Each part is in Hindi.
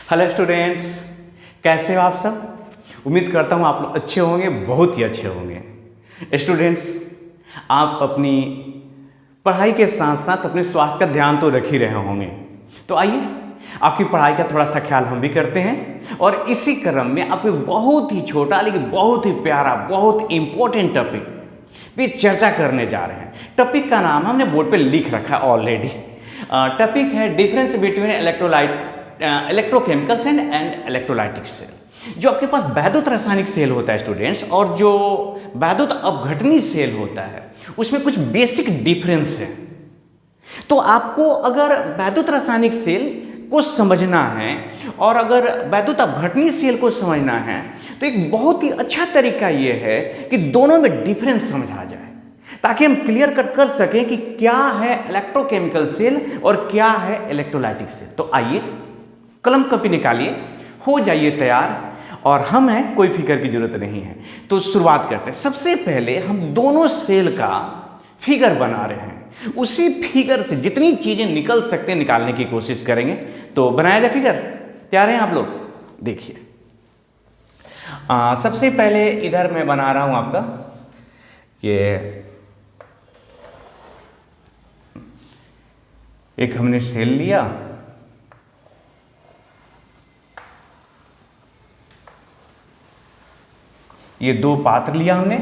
हेलो स्टूडेंट्स, कैसे हो आप सब। उम्मीद करता हूँ आप लोग अच्छे होंगे, बहुत ही अच्छे होंगे। स्टूडेंट्स, आप अपनी पढ़ाई के साथ साथ अपने स्वास्थ्य का ध्यान तो रख ही रहे होंगे। तो आइए आपकी पढ़ाई का थोड़ा सा ख्याल हम भी करते हैं और इसी क्रम में आपको बहुत ही छोटा लेकिन बहुत ही प्यारा, बहुत इंपॉर्टेंट टॉपिक पे चर्चा करने जा रहे हैं। टॉपिक का नाम हमने बोर्ड पे लिख रखा है ऑलरेडी। टॉपिक है difference between electrochemical cell and electrolytic cell. जो आपके पास वैद्युत रासायनिक सेल होता है स्टूडेंट्स, और जो वैद्युत अपघटनी सेल होता है उसमें कुछ बेसिक डिफरेंस है। तो आपको अगर वैद्युत रासायनिक सेल को समझना है और अगर वैद्युत अपघटनी सेल को समझना है तो एक बहुत ही अच्छा तरीका यह है कि दोनों में डिफरेंस समझा जाए, ताकि हम क्लियर कट कर सकें कि क्या है इलेक्ट्रोकेमिकल सेल और क्या है इलेक्ट्रोलाइटिक सेल। तो आइए कलम कॉपी निकालिए, हो जाइए तैयार, और हम हैं, कोई फिक्र की जरूरत नहीं है। तो शुरुआत करते हैं। सबसे पहले हम दोनों सेल का फिगर बना रहे हैं, उसी फिगर से जितनी चीजें निकल सकते हैं निकालने की कोशिश करेंगे। तो बनाया जाए फिगर। तैयार हैं आप लोग? देखिए, सबसे पहले इधर मैं बना रहा हूं आपका ये एक हमने सेल लिया, ये दो पात्र लिया हमने।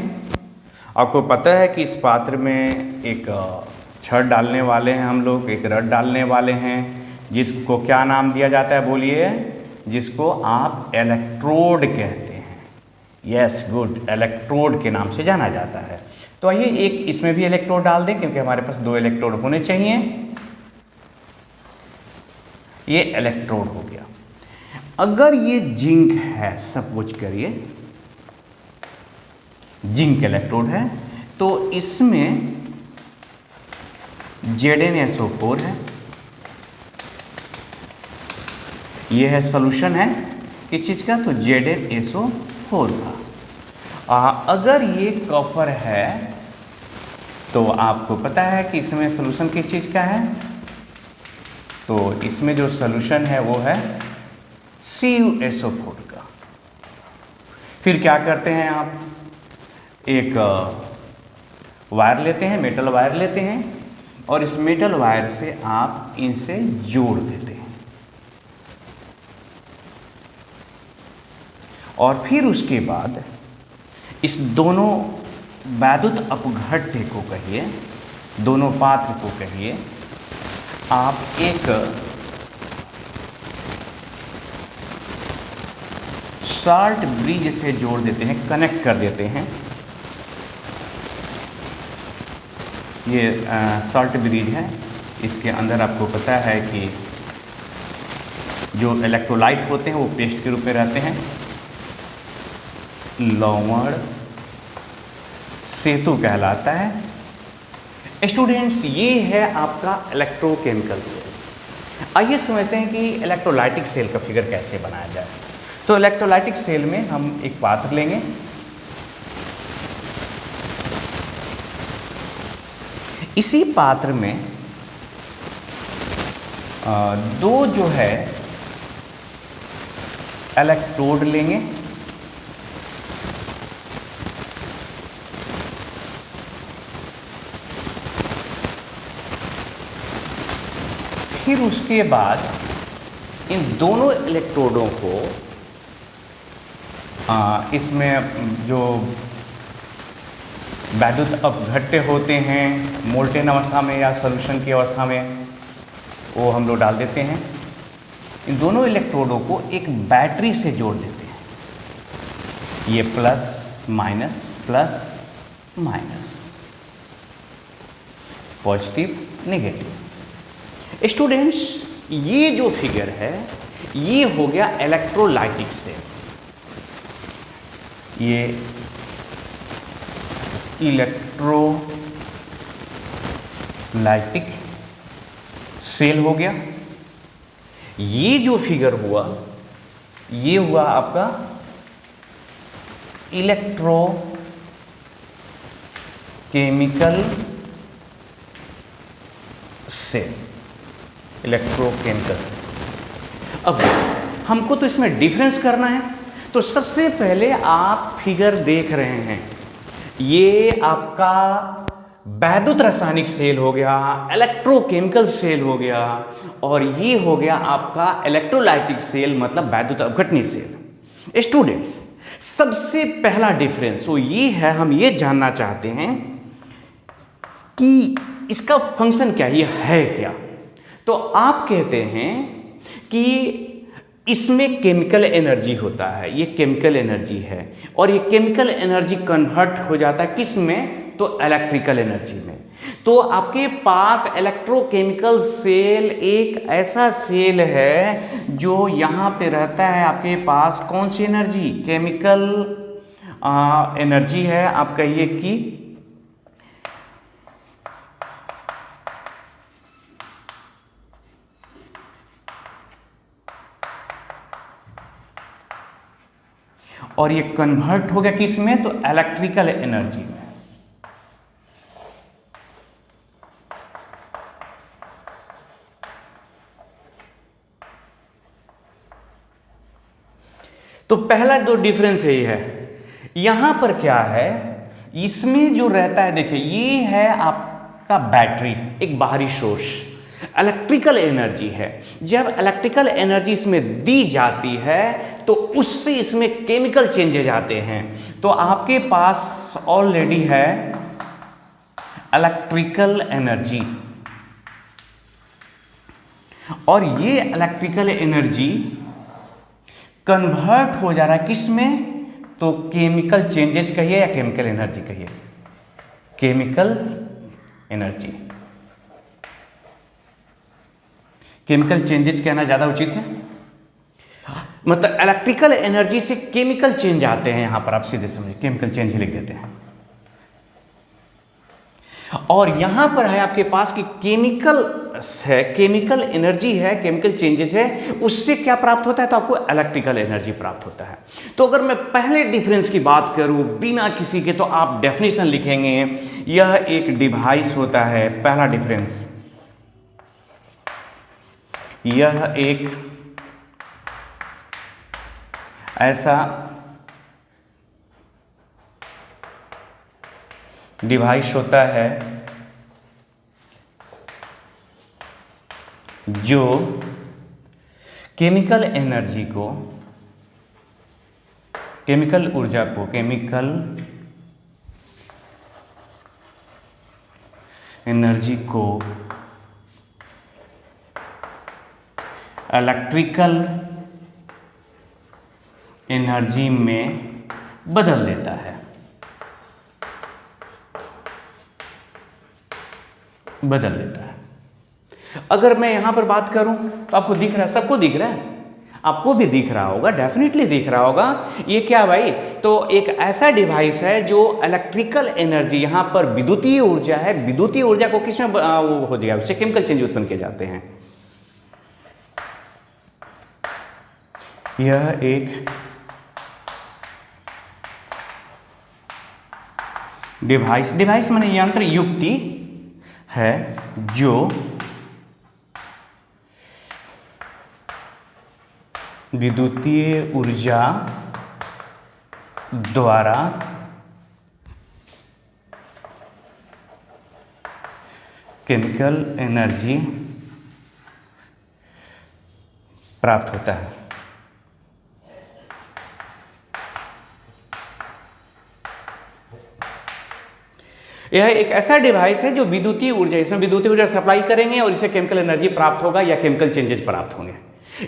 आपको पता है कि इस पात्र में एक छड़ डालने वाले हैं हम लोग, एक रड डालने वाले हैं, जिसको क्या नाम दिया जाता है बोलिए? जिसको आप इलेक्ट्रोड कहते हैं। यस, गुड, इलेक्ट्रोड के नाम से जाना जाता है। तो आइए एक इसमें भी इलेक्ट्रोड डाल दें, क्योंकि हमारे पास दो इलेक्ट्रोड होने चाहिए। ये इलेक्ट्रोड हो गया। अगर ये जिंक है, सपोज करिए जिंक इलेक्ट्रोड है, तो इसमें ZnSO4 है। ये है सॉल्यूशन है किस चीज का? तो ZnSO4 का। अगर ये कॉपर है तो आपको पता है कि इसमें सॉल्यूशन किस चीज का है? तो इसमें जो सॉल्यूशन है वो है CuSO4 का। फिर क्या करते हैं आप? एक वायर लेते हैं, मेटल वायर लेते हैं, और इस मेटल वायर से आप इनसे जोड़ देते हैं, और फिर उसके बाद इस दोनों वैद्युत अपघट्य को कहिए, दोनों पात्र को कहिए, आप एक सॉल्ट ब्रिज से जोड़ देते हैं, कनेक्ट कर देते हैं। ये सॉल्ट ब्रिज है। इसके अंदर आपको पता है कि जो इलेक्ट्रोलाइट होते हैं वो पेस्ट के रूप में रहते हैं। लवण सेतु कहलाता है। स्टूडेंट्स, ये है आपका इलेक्ट्रोकेमिकल सेल। आइए समझते हैं कि इलेक्ट्रोलाइटिक सेल का फिगर कैसे बनाया जाए। तो इलेक्ट्रोलाइटिक सेल में हम एक पात्र लेंगे, इसी पात्र में दो जो है इलेक्ट्रोड लेंगे, फिर उसके बाद इन दोनों इलेक्ट्रोडों को इसमें जो वैद्युत अपघट्य होते हैं मोल्टेन अवस्था में या सॉल्यूशन की अवस्था में, वो हम लोग डाल देते हैं। इन दोनों इलेक्ट्रोडों को एक बैटरी से जोड़ देते हैं। ये plus minus, positive negative. Students, ये जो फिगर है ये हो गया इलेक्ट्रोलाइटिक सेल। ये इलेक्ट्रोलाइटिक सेल हो गया। ये जो फिगर हुआ ये हुआ आपका इलेक्ट्रोकेमिकल सेल, इलेक्ट्रोकेमिकल सेल। अब हमको तो इसमें डिफरेंस करना है। तो सबसे पहले आप फिगर देख रहे हैं, ये आपका वैद्युत रासायनिक सेल हो गया, इलेक्ट्रोकेमिकल सेल हो गया, और ये हो गया आपका इलेक्ट्रोलाइटिक सेल, मतलब वैद्युत अपघटनी सेल। स्टूडेंट्स, सबसे पहला डिफरेंस वो ये है, हम ये जानना चाहते हैं कि इसका फंक्शन क्या है क्या। तो आप कहते हैं कि इसमें केमिकल एनर्जी होता है, ये केमिकल एनर्जी है, और ये केमिकल एनर्जी कन्वर्ट हो जाता है किस में, तो इलेक्ट्रिकल एनर्जी में। तो आपके पास इलेक्ट्रोकेमिकल सेल एक ऐसा सेल है जो यहाँ पे रहता है, आपके पास कौन सी एनर्जी, केमिकल एनर्जी है, आप कहिए कि और ये कन्वर्ट हो गया किस में, तो इलेक्ट्रिकल एनर्जी में। तो पहला जो डिफरेंस यही है। यहां पर क्या है, इसमें जो रहता है, देखिए ये है आपका बैटरी, एक बाहरी सोर्स, इलेक्ट्रिकल एनर्जी है। जब इलेक्ट्रिकल एनर्जी इसमें दी जाती है तो उससे इसमें केमिकल चेंजेज आते हैं। तो आपके पास ऑलरेडी है इलेक्ट्रिकल एनर्जी, और ये इलेक्ट्रिकल एनर्जी कन्वर्ट हो जा रहा है किस में, तो केमिकल चेंजेज कहिए या केमिकल एनर्जी कहिए, केमिकल एनर्जी, केमिकल चेंजेज कहना ज्यादा उचित है। मतलब इलेक्ट्रिकल एनर्जी से केमिकल चेंज आते हैं, यहां पर आप सीधे समझिए केमिकल चेंज ही लिख देते हैं। और यहां पर है आपके पास कि केमिकल है, केमिकल एनर्जी है, केमिकल चेंजेस है, उससे क्या प्राप्त होता है, तो आपको इलेक्ट्रिकल एनर्जी प्राप्त होता है। तो अगर मैं पहले डिफरेंस की बात करूं बिना किसी के, तो आप डेफिनेशन लिखेंगे, यह एक डिवाइस होता है, पहला डिफरेंस, यह एक ऐसा डिवाइस होता है जो केमिकल एनर्जी को, केमिकल ऊर्जा को, केमिकल एनर्जी को इलेक्ट्रिकल एनर्जी में बदल देता है, बदल देता है। अगर मैं यहां पर बात करूं तो आपको दिख रहा है, सबको दिख रहा है, आपको भी दिख रहा होगा, डेफिनेटली दिख रहा होगा। ये क्या भाई, तो एक ऐसा डिवाइस है जो इलेक्ट्रिकल एनर्जी, यहां पर विद्युतीय ऊर्जा है, विद्युतीय ऊर्जा को किसमें वो हो जाएगा, उससे केमिकल चेंज उत्पन्न किए जाते हैं। यह एक डिवाइस, डिवाइस माने यंत्र, युक्ति है जो विद्युतीय ऊर्जा द्वारा केमिकल एनर्जी प्राप्त होता है। यह एक ऐसा डिवाइस है जो विद्युतीय ऊर्जा, इसमें विद्युतीय ऊर्जा सप्लाई करेंगे और इससे केमिकल एनर्जी प्राप्त होगा या केमिकल चेंजेस प्राप्त होंगे।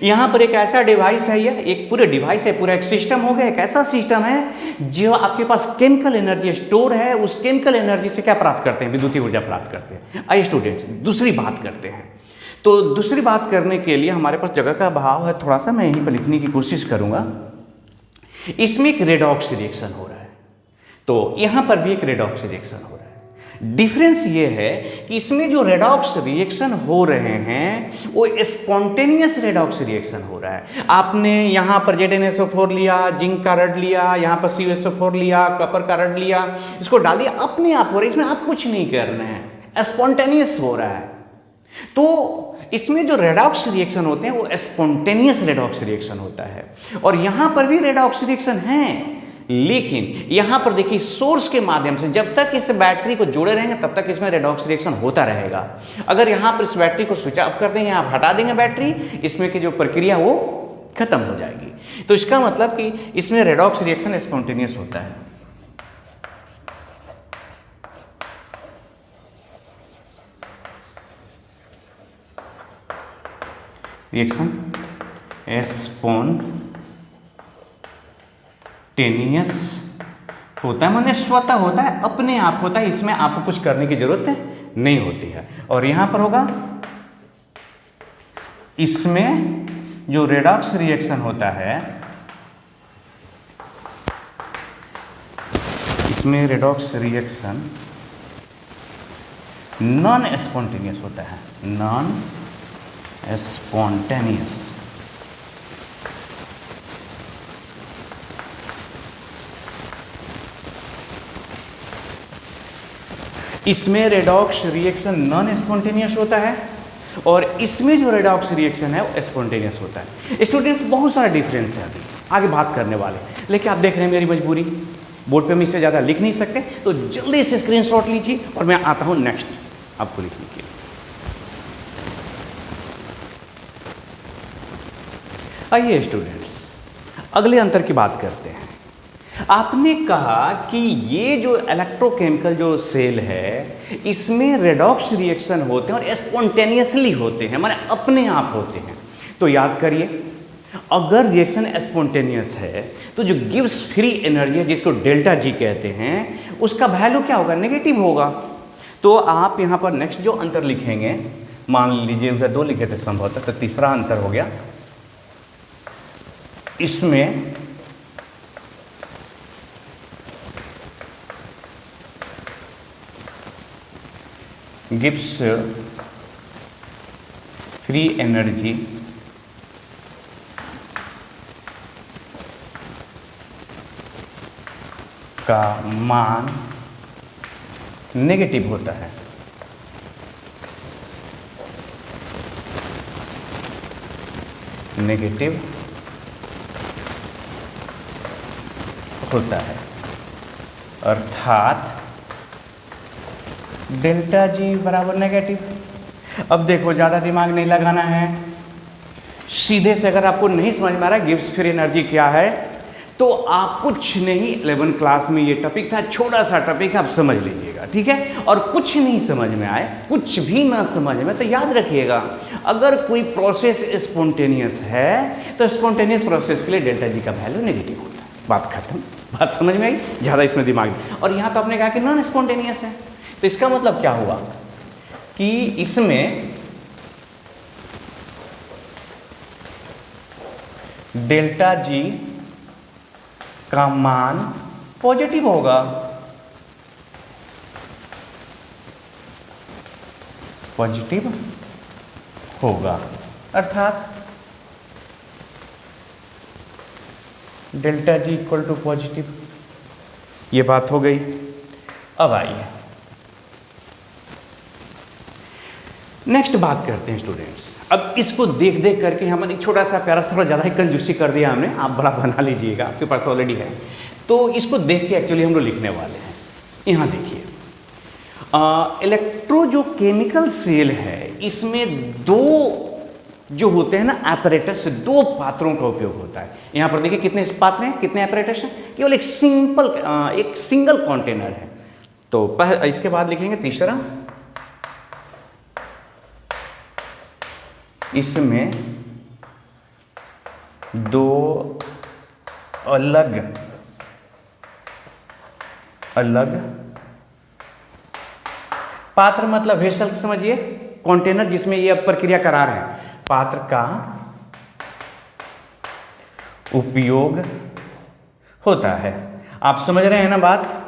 यहां पर एक ऐसा डिवाइस है, यह एक पूरे डिवाइस है, पूरा एक सिस्टम हो गया, एक ऐसा सिस्टम है जो आपके पास केमिकल एनर्जी स्टोर है, उस केमिकल एनर्जी से क्या प्राप्त करते हैं, विद्युतीय ऊर्जा प्राप्त करते हैं। आइए स्टूडेंट्स दूसरी बात करते हैं। तो दूसरी बात करने के लिए हमारे पास जगह का अभाव है, थोड़ा सा मैं यहीं पर लिखने की कोशिश करूंगा। इसमें एक रेडॉक्स रिएक्शन हो रहा है, तो यहां पर भी एक रेडॉक्स रिएक्शन हो रहा है। डिफरेंस ये है कि इसमें जो रेडॉक्स रिएक्शन हो रहे हैं वो स्पॉन्टेनियस रेडॉक्स रिएक्शन हो रहा है। आपने यहाँ पर ZnSO4 लिया, जिंक का रड लिया, यहाँ पर CuSO4 लिया, कॉपर का रड लिया, इसको डाल दिया, अपने आप हो रहा है, इसमें आप कुछ नहीं कर रहे हैं, स्पॉन्टेनियस हो रहा है। तो इसमें जो रेडॉक्स रिएक्शन होते हैं वो स्पॉन्टेनियस रेडॉक्स रिएक्शन होता है, और यहाँ पर भी रेडॉक्स रिएक्शन है, लेकिन यहाँ पर देखिए सोर्स के माध्यम से जब तक इस बैटरी को जोड़े रहेंगे तब तक इसमें रेडॉक्स रिएक्शन होता रहेगा। अगर यहाँ पर इस बैटरी को स्विच ऑफ कर देंगे, आप हटा देंगे बैटरी, इसमें की जो प्रक्रिया वो खत्म हो जाएगी। तो इसका मतलब कि इसमें रेडॉक्स रिएक्शन स्पॉन्टेनियस होता है। रिएक्शन स्पॉन्टेनियस होता है, माने स्वतः होता है, अपने आप होता है, इसमें आपको कुछ करने की जरूरत नहीं होती है। और यहां पर होगा, इसमें जो रेडॉक्स रिएक्शन होता है, इसमें रेडॉक्स रिएक्शन नॉन स्पॉन्टेनियस होता है, नॉन स्पॉन्टेनियस। इसमें रेडॉक्स रिएक्शन नॉन स्पॉन्टेनियस होता है और इसमें जो रेडॉक्स रिएक्शन है वो स्पॉन्टेनियस होता है। स्टूडेंट्स बहुत सारा डिफरेंस है, अभी आगे बात करने वाले, लेकिन आप देख रहे हैं मेरी मजबूरी, बोर्ड पे हम इससे ज़्यादा लिख नहीं सकते, तो जल्दी से स्क्रीनशॉट लीजिए और मैं आता हूँ नेक्स्ट आपको लिखने के लिए। आइए स्टूडेंट्स, अगले अंतर की बात करते हैं। आपने कहा कि ये जो इलेक्ट्रोकेमिकल जो सेल है, इसमें रेडॉक्स रिएक्शन होते हैं और स्पॉन्टेनियसली होते हैं, माने अपने आप होते हैं। तो याद करिए, अगर रिएक्शन स्पॉन्टेनियस है तो जो गिब्स फ्री एनर्जी है, जिसको डेल्टा जी कहते हैं, उसका वैल्यू क्या होगा? नेगेटिव होगा। तो आप यहाँ पर नेक्स्ट जो अंतर लिखेंगे, मान लीजिए उधर 2 लिखे थे संभवतः, तो तीसरा अंतर हो गया, इसमें गिब्स फ्री एनर्जी का मान नेगेटिव होता है। नेगेटिव होता है, अर्थात डेल्टा जी बराबर नेगेटिव। अब देखो, ज़्यादा दिमाग नहीं लगाना है, सीधे से अगर आपको नहीं समझ में आ रहा है गिब्स फ्री एनर्जी क्या है, तो आप कुछ नहीं, 11 क्लास में ये टॉपिक था, छोटा सा टॉपिक, आप समझ लीजिएगा, ठीक है। और कुछ नहीं समझ में आए, कुछ भी ना समझ में, तो याद रखिएगा, अगर कोई प्रोसेस स्पॉन्टेनियस है तो स्पॉन्टेनियस प्रोसेस के लिए डेल्टा जी का वैल्यू नेगेटिव होता है। बात खत्म। बात समझ में आई? ज़्यादा इसमें दिमाग नहीं। और यहाँ तो आपने कहा कि नॉन स्पॉन्टेनियस है, तो इसका मतलब क्या हुआ कि इसमें डेल्टा जी का मान पॉजिटिव होगा, पॉजिटिव होगा, अर्थात delta G equal to positive. ये बात हो गई। अब आइए नेक्स्ट बात करते हैं स्टूडेंट्स। अब इसको देख देख करके हमने एक छोटा सा प्यारा सा, थोड़ा ज़्यादा ही कंजूसी कर दिया हमने, आप बड़ा बना लीजिएगा, आपके पास तो ऑलरेडी है। तो इसको देख के एक्चुअली हम लोग लिखने वाले हैं। यहाँ देखिए, इलेक्ट्रो जो केमिकल सेल है, इसमें 2 जो होते हैं ना एपरेटस, 2 पात्रों का उपयोग होता है। यहाँ पर देखिए कितने पात्र हैं, कितने एपरेटस हैं, केवल एक सिंगल कंटेनर है। तो इसके बाद लिखेंगे तीसरा, इसमें 2 अलग पात्र, मतलब वेसल समझिए, कंटेनर जिसमें ये प्रक्रिया करा रहे हैं, पात्र का उपयोग होता है। आप समझ रहे हैं ना बात?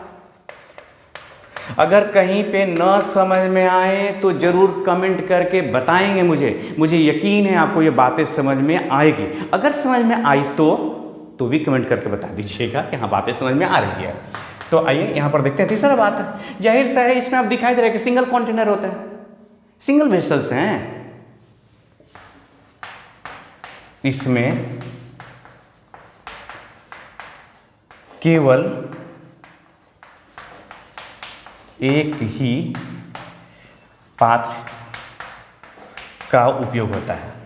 अगर कहीं पे न समझ में आए तो जरूर कमेंट करके बताएंगे मुझे यकीन है आपको ये बातें समझ में आएगी। अगर समझ में आई तो भी कमेंट करके बता दीजिएगा कि हाँ बातें समझ में आ रही है। तो आइए यहाँ पर देखते हैं तीसरा बात है। जाहिर सा है इसमें आप दिखाई दे रहा है कि सिंगल कंटेनर होता है, सिंगल वेसल्स हैं, इसमें केवल एक ही पात्र का उपयोग होता है।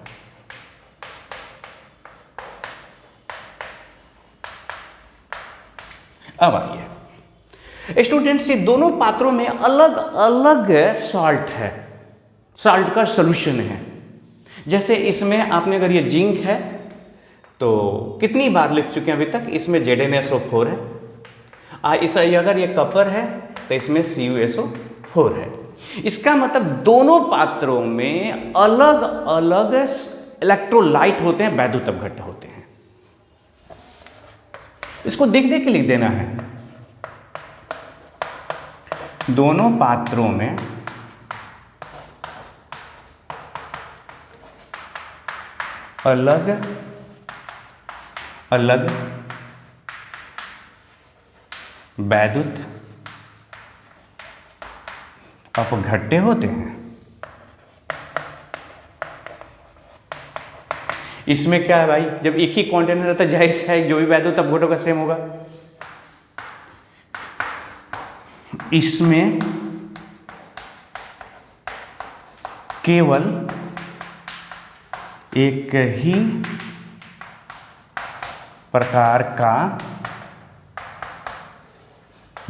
अब आइए स्टूडेंट्स, ये दोनों पात्रों में अलग अलग सॉल्ट है, सॉल्ट का सॉल्यूशन है। जैसे इसमें आपने अगर ये जिंक है तो कितनी बार लिख चुके हैं अभी तक, इसमें ZnSO4 है। इस अगर ये कपर है तो इसमें CuSO4 है। इसका मतलब दोनों पात्रों में अलग अलग इलेक्ट्रोलाइट होते हैं, वैद्युत अपघट्य होते हैं। इसको देख देख के लिख देना है। दोनों पात्रों में अलग अलग वैद्युत अपघट्य होते हैं। इसमें क्या है भाई, जब एक ही कंटेनर रहता है जाहिर सा है जो भी वैद्युत अपघट्यों का सेम होगा। इसमें केवल एक ही प्रकार का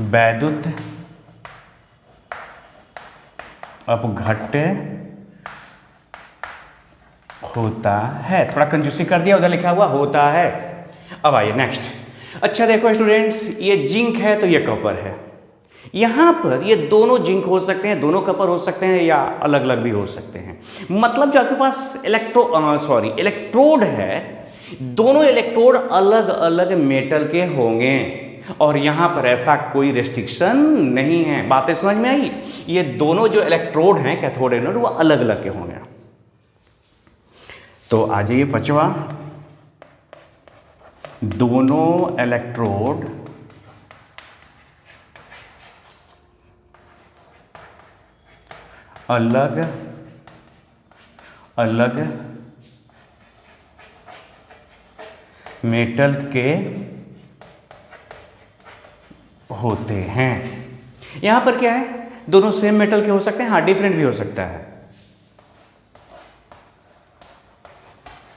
वैद्युत अपघट्य होता है। थोड़ा कंजूसी कर दिया, उधर लिखा हुआ होता है। अब आइए नेक्स्ट। अच्छा देखो स्टूडेंट्स, ये जिंक है तो ये कॉपर है। यहां पर ये दोनों जिंक हो सकते हैं, दोनों कॉपर हो सकते हैं, या अलग अलग भी हो सकते हैं। मतलब जो आपके पास इलेक्ट्रोड है, दोनों इलेक्ट्रोड अलग अलग मेटल के होंगे और यहां पर ऐसा कोई रेस्ट्रिक्शन नहीं है। बातें समझ में आई? ये दोनों जो इलेक्ट्रोड हैं कैथोड एनोड, वो अलग अलग के होंगे। तो आ जाइए पांचवा, दोनों इलेक्ट्रोड अलग अलग मेटल के होते हैं। यहां पर क्या है, दोनों सेम मेटल के हो सकते हैं, हाँ डिफरेंट भी हो सकता है।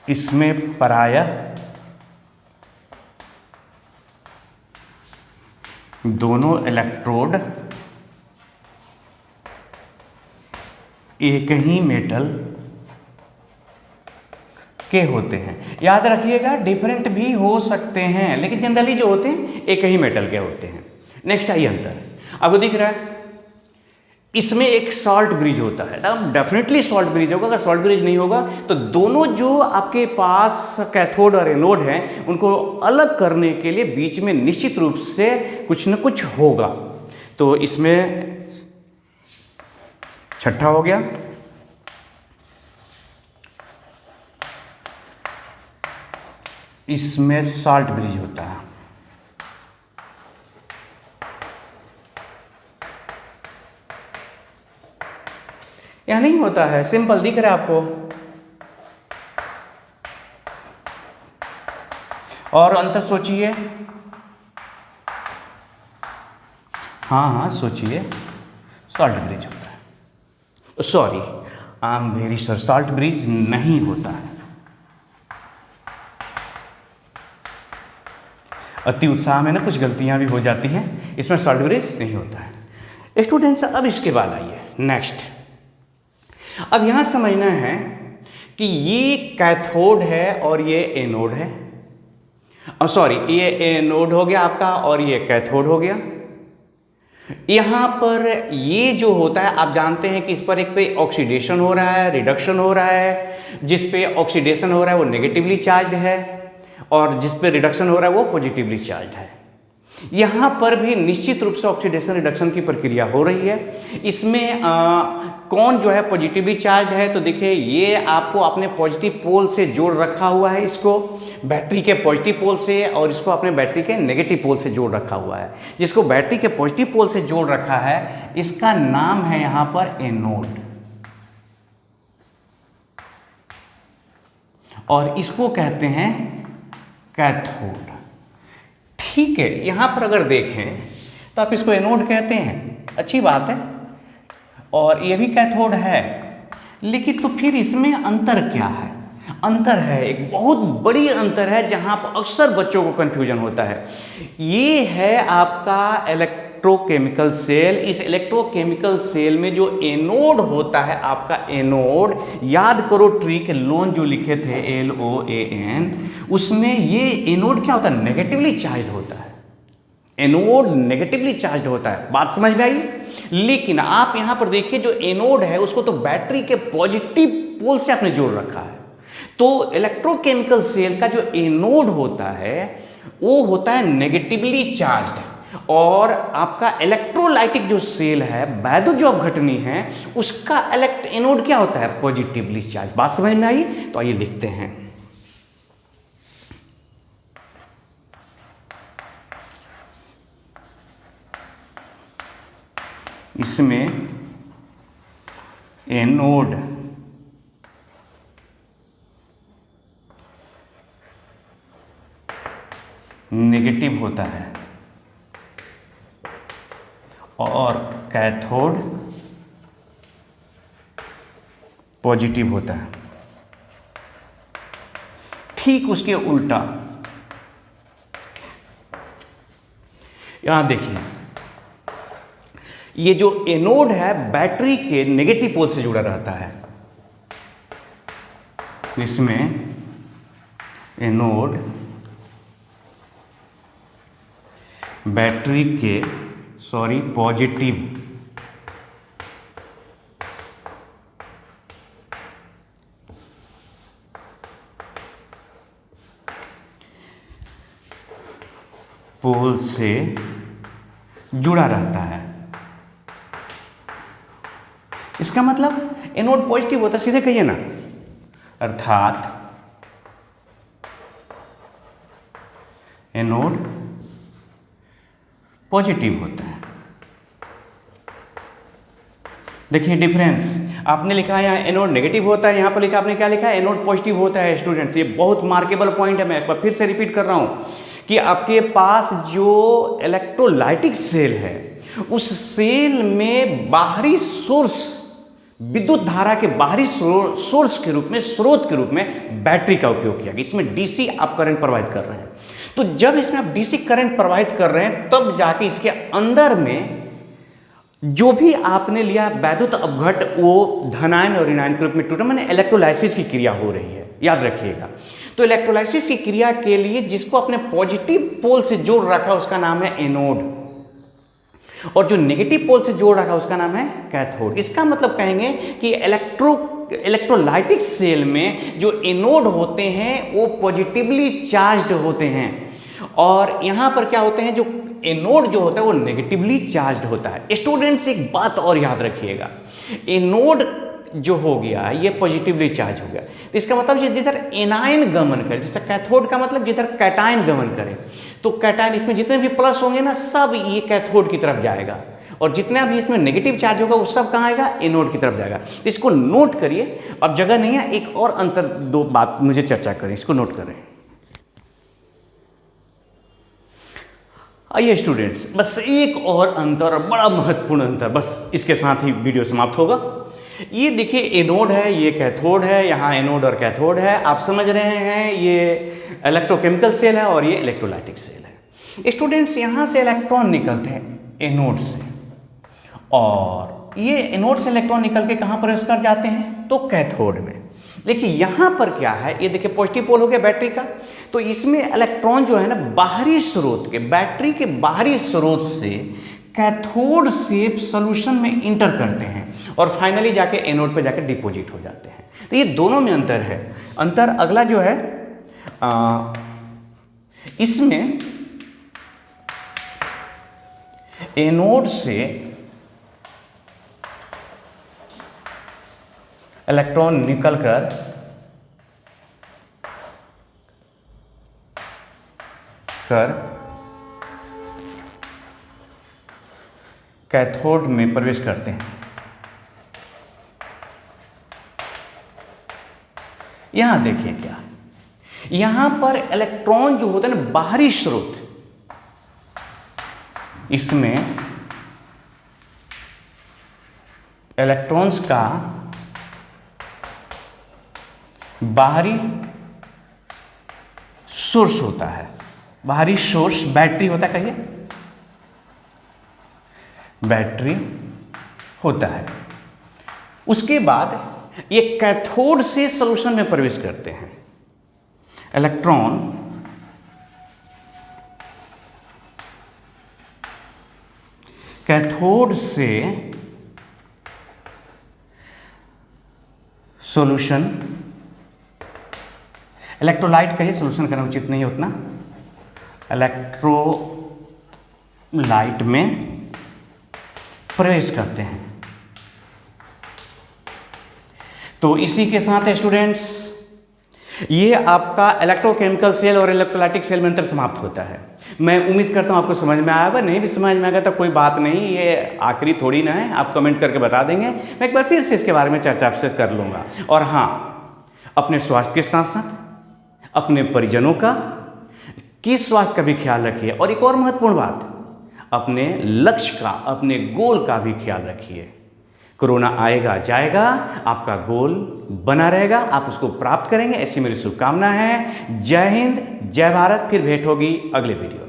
इसमें प्रायः दोनों इलेक्ट्रोड एक ही मेटल के होते हैं। याद रखिएगा डिफरेंट भी हो सकते हैं, लेकिन जनरली जो होते हैं एक ही मेटल के होते हैं। नेक्स्ट आइए अंतर। आपको दिख रहा है इसमें एक सॉल्ट ब्रिज होता है ना, डेफिनेटली सॉल्ट ब्रिज होगा। अगर सॉल्ट ब्रिज नहीं होगा तो दोनों जो आपके पास कैथोड और एनोड हैं उनको अलग करने के लिए बीच में निश्चित रूप से कुछ न कुछ होगा। तो इसमें छठा हो गया, इसमें सॉल्ट ब्रिज होता है। यह नहीं होता है, सिंपल दिख रहा है आपको। और अंतर सोचिए, हाँ सोचिए, सॉल्ट ब्रिज होता है। Sorry, I am very sorry, salt bridge नहीं होता है। अति उत्साह में ना कुछ गलतियां भी हो जाती हैं, इसमें सॉल्ट ब्रिज नहीं होता है। स्टूडेंट्स अब इसके बाद आइए नेक्स्ट। अब यहां समझना है कि ये कैथोड है और ये एनोड है, सॉरी ये एनोड हो गया आपका और ये कैथोड हो गया। यहां पर ये जो होता है आप जानते हैं कि इस पर एक पे ऑक्सीडेशन हो रहा है, रिडक्शन हो रहा है। जिस पे ऑक्सीडेशन हो रहा है वो नेगेटिवली चार्ज है और जिस पे रिडक्शन हो रहा है वो पॉजिटिवली चार्ज है। यहाँ पर भी निश्चित रूप से ऑक्सीडेशन रिडक्शन की प्रक्रिया हो रही है। इसमें कौन जो है पॉजिटिवली चार्ज है, तो देखिए ये आपको अपने पॉजिटिव पोल से जोड़ रखा हुआ है, इसको बैटरी के पॉजिटिव पोल से, और इसको अपने बैटरी के नेगेटिव पोल से जोड़ रखा हुआ है। जिसको बैटरी के पॉजिटिव पोल से जोड़ रखा है इसका नाम है यहाँ पर एनोड, और इसको कहते हैं कैथोड। ठीक है, यहाँ पर अगर देखें तो आप इसको एनोड कहते हैं, अच्छी बात है, और ये भी कैथोड है, लेकिन तो फिर इसमें अंतर क्या है? अंतर है, एक बहुत बड़ी अंतर है जहाँ पर अक्सर बच्चों को कन्फ्यूजन होता है। ये है आपका इलेक्ट्रोकेमिकल सेल। इस इलेक्ट्रोकेमिकल सेल में जो एनोड होता है, आपका एनोड, याद करो ट्रिक लोन जो लिखे थे LOAN, उसमें ये एनोड क्या होता है? नेगेटिवली चार्ज होता है। एनोड नेगेटिवली चार्ज होता है, बात समझ में आई? लेकिन आप यहां पर देखिए जो एनोड है उसको तो बैटरी के पॉजिटिव पोल से आपने जोड़ रखा है। तो इलेक्ट्रोकेमिकल सेल का जो एनोड होता है वो होता है नेगेटिवली चार्ज्ड, और आपका इलेक्ट्रोलाइटिक जो सेल है, वैद्युत जो अपघटनी है, उसका एनोड क्या होता है? Positively charge. बात समझ में आई? तो आइए देखते हैं। इसमें एनोड नेगेटिव होता है और कैथोड पॉजिटिव होता है। ठीक उसके उल्टा यहां देखिए, ये जो एनोड है बैटरी के नेगेटिव पोल से जुड़ा रहता है। इसमें एनोड बैटरी के पॉजिटिव पोल से जुड़ा रहता है। इसका मतलब एनोड पॉजिटिव होता है, सीधे कहिए ना, अर्थात एनोड पॉजिटिव होता है। देखिए डिफरेंस, आपने लिखा है यहाँ एनोड नेगेटिव होता है, यहाँ पर लिखा, आपने क्या लिखा है? एनोड पॉजिटिव होता है। स्टूडेंट्स, ये बहुत मार्केबल पॉइंट है। मैं एक बार फिर से रिपीट कर रहा हूँ कि आपके पास जो इलेक्ट्रोलाइटिक सेल है, उस सेल में बाहरी सोर्स, विद्युत धारा के बाहरी सोर्स के रूप में, स्रोत के रूप में बैटरी का उपयोग किया गया। इसमें डीसी आप करंट प्रवाहित कर रहे हैं। तो जब इसमें आप डीसी करंट प्रवाहित कर रहे हैं, तब जाके इसके अंदर में जो भी आपने लिया वैद्युत अपघट, वो धनायन और ऋणायन के रूप में टूटा, मैंने इलेक्ट्रोलाइसिस की क्रिया हो रही है, याद रखिएगा। तो इलेक्ट्रोलाइसिस की क्रिया के लिए जिसको अपने पॉजिटिव पोल से जोड़ रखा उसका नाम है एनोड, और जो नेगेटिव पोल से जोड़ रखा उसका नाम है कैथोड। इसका मतलब कहेंगे कि इलेक्ट्रोलाइटिक सेल में जो एनोड होते हैं वो पॉजिटिवली चार्ज्ड होते हैं, और यहां पर क्या होते हैं, जो एनोड जो होता है वो नेगेटिवली चार्ज्ड होता है। स्टूडेंट्स, एक बात और याद रखिएगा, एनोड जो हो गया ये पॉजिटिवली चार्ज हो गया, तो इसका मतलब जिधर एनायन गमन करे, जैसे कैथोड का मतलब जिधर कैटायन गमन करे, तो कैटायन इसमें जितने भी प्लस होंगे ना, सब ये कैथोड की तरफ जाएगा, और जितना भी इसमें नेगेटिव चार्ज होगा वो सब कहाँ आएगा? एनोड की तरफ जाएगा। तो इसको नोट करिए, अब जगह नहीं है, एक और अंतर, दो बात मुझे चर्चा करें, इसको नोट करें। आइए स्टूडेंट्स, बस एक और अंतर, बड़ा महत्वपूर्ण अंतर, बस इसके साथ ही वीडियो समाप्त होगा। ये देखिए एनोड है, ये कैथोड है, यहाँ एनोड और कैथोड है, आप समझ रहे हैं, ये इलेक्ट्रोकेमिकल सेल है और ये इलेक्ट्रोलाइटिक सेल है। स्टूडेंट्स, यहाँ से इलेक्ट्रॉन निकलते हैं एनोड से, और ये एनोड से इलेक्ट्रॉन निकल के कहाँ प्रवेश कर जाते हैं? तो कैथोड में। देखिए यहाँ पर क्या है, ये देखिए पॉजिटिव पोल हो गया बैटरी का, तो इसमें इलेक्ट्रॉन जो है ना, बाहरी स्रोत के, बैटरी के बाहरी स्रोत से कैथोड से सॉल्यूशन में इंटर करते हैं, और फाइनली जाके एनोड पे जाके डिपॉजिट हो जाते हैं। तो ये दोनों में अंतर है। अंतर अगला जो है, इसमें एनोड से इलेक्ट्रॉन निकलकर कैथोड में प्रवेश करते हैं। यहां देखिए क्या, यहां पर इलेक्ट्रॉन जो होता है ना बाहरी स्रोत, इसमें इलेक्ट्रॉन्स का बाहरी सोर्स होता है। बाहरी सोर्स बैटरी होता है, कहिए बैटरी होता है। उसके बाद ये कैथोड से सॉल्यूशन में प्रवेश करते हैं। इलेक्ट्रॉन कैथोड से सॉल्यूशन, इलेक्ट्रोलाइट कहिए, सॉल्यूशन करना उचित नहीं है उतना, इलेक्ट्रोलाइट में प्रवेश करते हैं। तो इसी के साथ स्टूडेंट्स ये आपका इलेक्ट्रोकेमिकल सेल और इलेक्ट्रोलाइटिक सेल में अंतर समाप्त होता है। मैं उम्मीद करता हूँ आपको समझ में आया होगा। नहीं भी समझ में आ गया तो कोई बात नहीं, ये आखिरी थोड़ी ना है, आप कमेंट करके बता देंगे, मैं एक बार फिर से इसके बारे में चर्चा आपसे कर लूँगा। और हाँ, अपने स्वास्थ्य के साथ साथ अपने परिजनों का की स्वास्थ्य का भी ख्याल रखिए। और एक और महत्वपूर्ण बात, अपने लक्ष्य का, अपने गोल का भी ख्याल रखिए। कोरोना आएगा जाएगा, आपका गोल बना रहेगा, आप उसको प्राप्त करेंगे, ऐसी मेरी शुभकामना है। जय हिंद, जय भारत। फिर भेंट होगी अगले वीडियो।